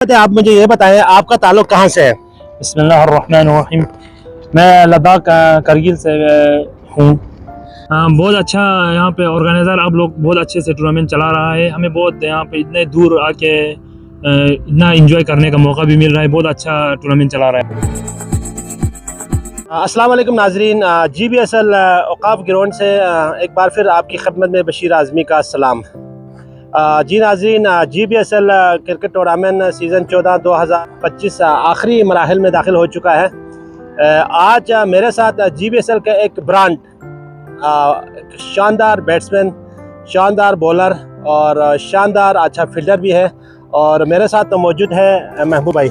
आप मुझे ये बताएं, आपका ताल्लुक कहाँ से है? बिस्मिल्लाहिर्रहमानिर्रहीम। मैं लद्दाख करगिल से हूँ। बहुत अच्छा यहाँ पे ऑर्गेनाइज़र आप लोग बहुत अच्छे से टूर्नामेंट चला रहा है। हमें बहुत यहाँ पे इतने दूर आके इतना एंजॉय करने का मौका भी मिल रहा है। बहुत अच्छा टूर्नामेंट चला रहा है। अस्सलाम वालेकुम नाजरीन, GBSL औकाफ ग्राउंड से एक बार फिर आपकी खिदमत में बशीर आज़मी का सलाम। जी नाजरीन, GBSL क्रिकेट टूर्नामेंट सीज़न 14-2025 आखिरी मराहिल में दाखिल हो चुका है। आज मेरे साथ GBSL का एक ब्रांड, शानदार बैट्समैन, शानदार बॉलर और शानदार अच्छा फील्डर भी है, और मेरे साथ तो मौजूद है महबूब भाई।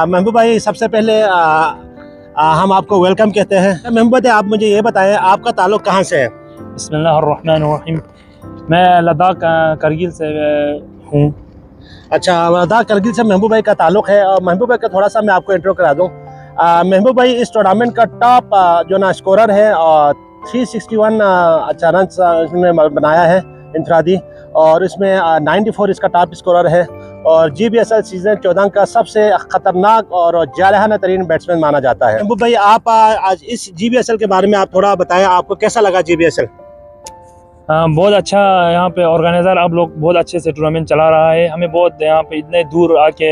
महबूब भाई, सबसे पहले हम आपको वेलकम कहते हैं। महबूब भाई, आप मुझे ये बताएं, आपका ताल्लुक कहाँ से है? बिस्मिल्लाहिर्रहमानिर्रहीम। मैं लद्दाख करगिल से हूँ। अच्छा, लद्दाख करगिल से महबूब भाई का ताल्लुक है। और महबूब भाई का थोड़ा सा मैं आपको इंट्रो करा दूँ। महबूब भाई इस टूर्नामेंट का टॉप जो ना स्कोरर है, और 361 अच्छा रन इसने बनाया है इंफरादी, और इसमें 94 इसका टॉप स्कोरर है, और GBSL सीजन 14 का सबसे खतरनाक और जारहाना तरीन बैट्समैन माना जाता है। महबूब भाई, आप आज इस GBSL के बारे में आप थोड़ा बताएं, आपको कैसा लगा GBSL? बहुत अच्छा यहाँ पे ऑर्गेनाइज़र आप लोग बहुत अच्छे से टूर्नामेंट चला रहा है। हमें बहुत यहाँ पे इतने दूर आके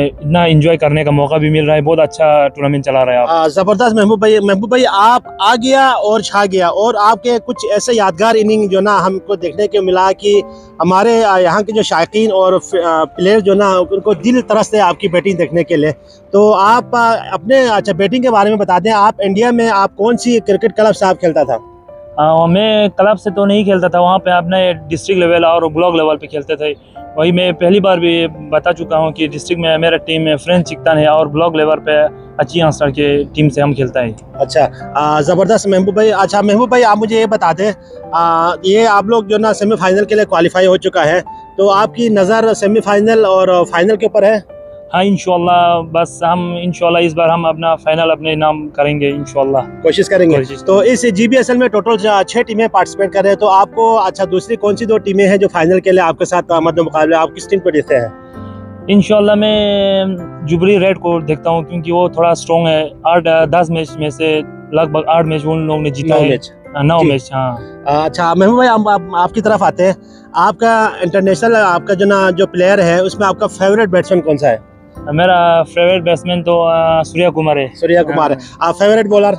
इतना एंजॉय करने का मौका भी मिल रहा है। बहुत अच्छा टूर्नामेंट चला रहा है आप। ज़बरदस्त महबूब भाई। महबूब भाई, आप आ गया और छा गया, और आपके कुछ ऐसे यादगार इनिंग जो ना हमको देखने को मिला कि हमारे यहाँ के जो शायकीन और प्लेयर जो ना उनको दिल तरसते हैं आपकी बैटिंग देखने के लिए। तो आप अपने अच्छा बैटिंग के बारे में बता दें। आप इंडिया में आप कौन सी क्रिकेट क्लब से आप खेलता था? मैं क्लब से तो नहीं खेलता था, वहाँ पे अपने डिस्ट्रिक्ट लेवल और ब्लॉक लेवल पे खेलते थे। वही मैं पहली बार भी बता चुका हूँ कि डिस्ट्रिक्ट में मेरा टीम में फ्रेंच चिकतान है, और ब्लॉक लेवल पे अच्छी आंसर के टीम से हम खेलता है। अच्छा, ज़बरदस्त महबूब भाई। अच्छा महबूब भाई, आप मुझे ये बता दें, ये आप लोग जो ना सेमीफाइनल के लिए क्वालिफाई हो चुका है, तो आपकी नज़र सेमीफाइनल और फाइनल के ऊपर है? हाँ, इंशाल्लाह। बस हम इंशाल्लाह इस बार हम अपना फाइनल अपने नाम करेंगे, इंशाल्लाह कोशिश करेंगे। तो इस GBSL में टोटल 6 टीमें पार्टिसिपेट कर रहे हैं, तो आपको अच्छा दूसरी कौन सी 2 टीमें हैं जो फाइनल के लिए आपके साथ मतलब मुकाबले, आप किस टीम को देखते हैं? इंशाल्लाह मैं जुबली रेड को देखता हूँ, क्योंकि वो थोड़ा स्ट्रॉन्ग है। 8-10 मैच में से लगभग 8 मैच उन लोगों ने जीता है। 9 मैच। हाँ। अच्छा महबूब भाई, हम आपकी तरफ आते हैं। आपका इंटरनेशनल आपका जो प्लेयर है, उसमें आपका फेवरेट बैट्समैन कौन सा है? मेरा फेवरेट बैट्समैन तो सूर्या कुमार है। सूर्या कुमार है। आप favourite bowler?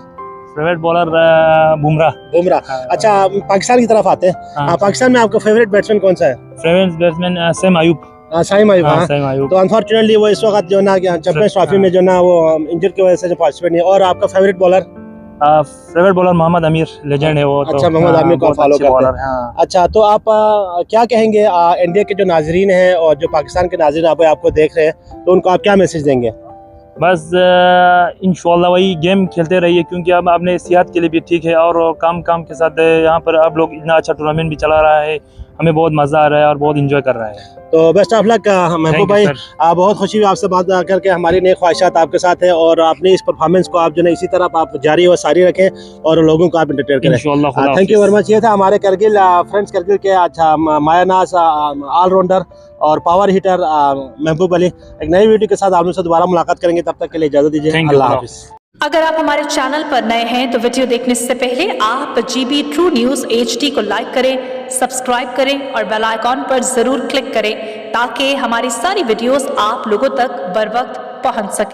Favourite bowler Bumrah. अच्छा, पाकिस्तान की तरफ आते हैं। पाकिस्तान में आपका फेवरेट बैट्समैन कौन सा है? Favourite batsman Saim Ayub. साइम अयूब। तो अनफॉर्चुनेटली वो इस वक्त जो ना चैंपियंस ट्रॉफी में जो ना वो इंजर की वजह से जो पार्टिसिपेट नहीं। और आपका favourite bowler? Favourite bowler Mohammad Amir, legend है वो। अच्छा, मोहम्मद आमिर को फॉलो करते हैं। हाँ। अच्छा, तो आप क्या कहेंगे इंडिया के जो नाजरीन हैं और जो पाकिस्तान के नाजरीन आपको देख रहे हैं, तो उनको आप क्या मैसेज देंगे? बस इंशाल्लाह वही गेम खेलते रहिए, क्योंकि अब अपने सेहत के लिए भी ठीक है, और काम के साथ यहाँ पर आप लोग इतना अच्छा टूर्नामेंट भी चला रहा है। हमें बहुत मज़ा आ रहा है और बहुत इंजॉय कर रहा है। तो बेस्ट ऑफ लक महबूब भाई। बहुत खुशी हुई आपसे बात करके। हमारी नई ख्वाहिशात आपके साथ है, और अपनी इस परफॉर्मेंस को आप जो है इसी तरह आप जारी और सारी रखें, और लोगों को आप एंटरटेन करें। Thank you very much. ये था हमारे करगिल फ्रेंड्स करगिल के अच्छा मायानाज ऑलराउंडर और पावर हिटर महबूब अली। एक नई वीडियो के साथ आप लोगों से दोबारा मुलाकात करेंगे, तब तक के लिए इजाजत दीजिए। अल्लाह हाफिज़। अगर आप हमारे चैनल पर नए हैं तो वीडियो देखने से पहले आप GB ट्रू न्यूज़ HD को लाइक करें, सब्सक्राइब करें और बेल आइकॉन पर जरूर क्लिक करें, ताकि हमारी सारी वीडियोस आप लोगों तक बर वक्त पहुंच सके।